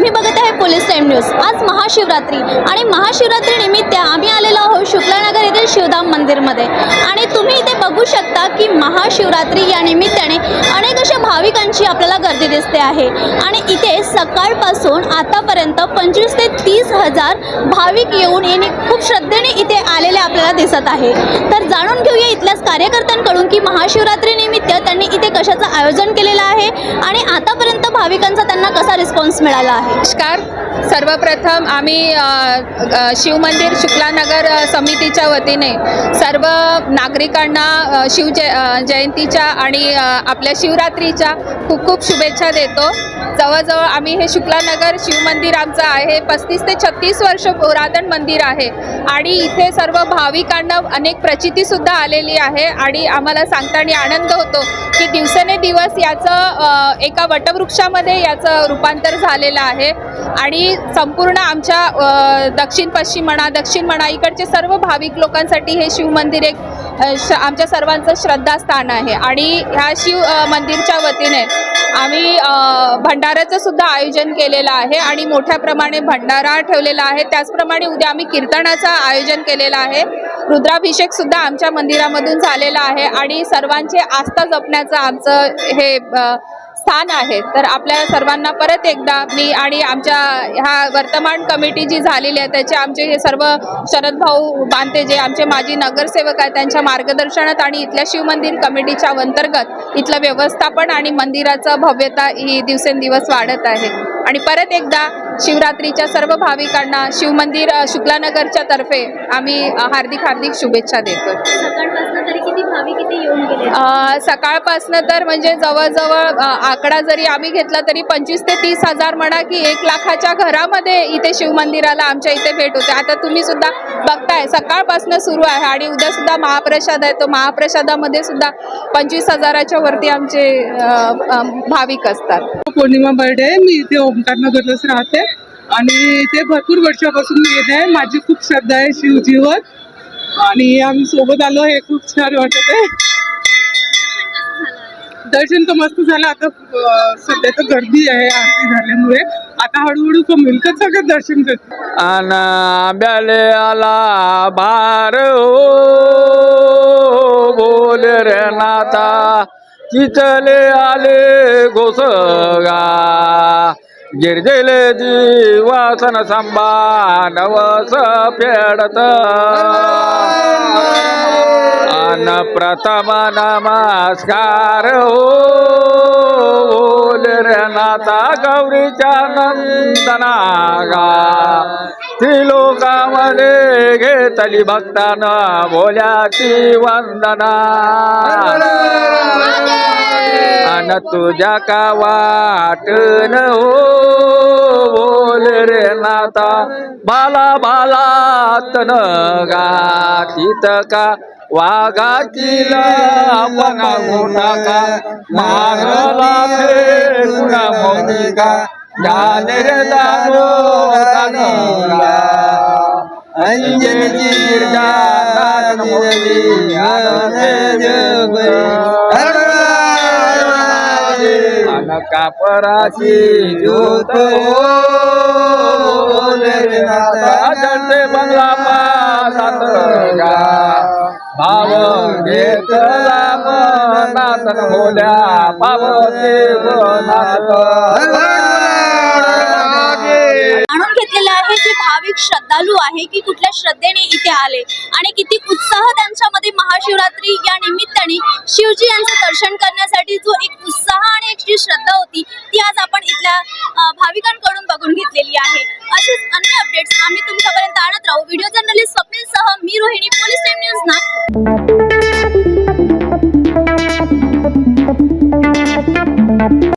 तुम्ही बघत आहे पोलीस टाइम न्यूज। आज महाशिवरात्री आणि महाशिवरात्री निमित्त आम्ही आलेलो आहोत शुक्लानगर येथील शिवधाम मंदिरमध्ये आणि तुम्ही इथे बघू शकता की महाशिवरात्री या निमित्ताने अनेक अशा भाविकांची आपल्याला गर्दी दिसते आहे आणि इथे सकाळपासून आतापर्यंत 25 ते 30 हजार भाविक येऊन खूप श्रद्धेने इथे आलेले आपल्याला दिसत आहे। तर जाणून घेऊया इथल्याच कार्यकर्त्यांकडून की महाशिवरात्री निमित्त त्यांनी इथे कशाचं आयोजन केलेलं आहे आणि आतापर्यंत भाविकांचा त्यांना कसा रिस्पॉन्स मिळाला आहे। नमस्कार। सर्वप्रथम आम्ही शिवमंदिर शुक्लानगर समितीच्या वतीने सर्व नागरिकांना जयंतीच्या आणि आपल्या शिवरात्रीच्या खूप खूप शुभेच्छा देतो। जवळजवळ आम्ही हे शुक्लानगर शिवमंदिर आमचं आहे 35 ते 36 वर्ष पुरातन मंदिर आहे आणि इथे सर्व भाविकांना अनेक प्रचितीसुद्धा आलेली आहे आणि आम्हाला सांगताना आनंद होतो की दिवसेंदिवस याचं एका वटवृक्षामध्ये याचं रूपांतर झालेलं आहे आणि संपूर्ण आमच्या दक्षिण म्हणा इकडचे सर्व भाविक लोकांसाठी हे शिवमंदिर एक आमच्या सर्वांचं श्रद्धास्थान आहे आणि ह्या शिव मंदिरच्या वतीने आम्ही भंडाऱ्याचं सुद्धा आयोजन केलेलं आहे आणि मोठ्या प्रमाणे भंडारा ठेवलेला आहे। त्याचप्रमाणे उद्या आम्ही कीर्तनाचं आयोजन केलेलं आहे। रुद्राभिषेक सुद्धा आमच्या मंदिरामधून झालेला आहे आणि सर्वांचे आस्था जपण्याचं आमचं हे स्थान आहे। तर आपल्या सर्वांना परत एकदा मी आणि आमच्या ह्या वर्तमान कमिटी जी झालेली आहे त्याचे आमचे हे सर्व शरद भाऊ बांते जे आमचे माजी नगरसेवक आहेत त्यांच्या मार्गदर्शनात आणि इथल्या शिवमंदिर कमिटीच्या अंतर्गत इथलं व्यवस्थापन आणि मंदिराचं भव्यता ही दिवसेंदिवस वाढत आहे आणि परत एकदा शिवरात्रीच्या सर्व भाविकांना शिवमंदिर शुक्लानगरच्या तर्फे आम्ही हार्दिक शुभेच्छा देतो। सकाळपासनं तर म्हणजे जवळजवळ आकडा जरी आम्ही घेतला तरी 25 ते 30 हजार म्हणा की 1 लाखाच्या घरामध्ये इथे शिवमंदिराला आमच्या इथे भेट होते। आता तुम्ही सुद्धा बघताय सकाळपासनं सुरू आहे आणि उद्या सुद्धा महाप्रसाद आहे, तो महाप्रसादामध्ये सुद्धा 25 हजाराच्या वरती आमचे भाविक असतात। पौर्णिमा बर्डे आहे। मी इथे ओमकारनगरलाच राहते आणि इथे भरपूर वर्षापासून मी येते आहे। माझी खूप श्रद्धा आहे शिवजीवर आणि आम्ही सोबत आलो हे खूप छान वाटत आहे। दर्शन तर मस्त झालं। आता सध्या तर गर्दी आहे आरती झाल्यामुळे, आता हळूहळू कमी का सगळं दर्शन करतो। आंब्याले आला भार बोल रे नाथा चिचले आले घोसगा गिरजेले जीवासन संभा नवस फेडत अन प्रथम नमस्कार बोल रे नाथा गौरीच्या नंदना गा त्रिलोकामध्ये घेतली भक्ताना भोल्याची वंदना अन तुझ्या का वाटन हो बोल रे नाथा बाला बाला तन गा तित का वाघाची लापना गुणाका मागला फेकुणा मोनिका ज्ञान रे दानो दानला अंजनी गिरजानाथ मोदी अनका पराची ज्योत बोले नाथा जडते बंगला पासात गा भाव घेतला मनातन बोल्या भाव देवनाथ जाणून घेतलेलं आहे जे भाविक श्रद्धालू आहे की कुठल्या श्रद्धेने इथे आले आणि किती उत्साह त्यांच्यामध्ये महाशिवरात्री या निमित्ताने शिवजी यांचं दर्शन करण्यासाठी जो एक उत्साह आणि एक जी श्रद्धा होती ती आज आपण इथल्या भाविकांकडून बघून घेतलेली आहे। अशीच अन्य अपडेट्स आम्ही तुमच्यापर्यंत आणत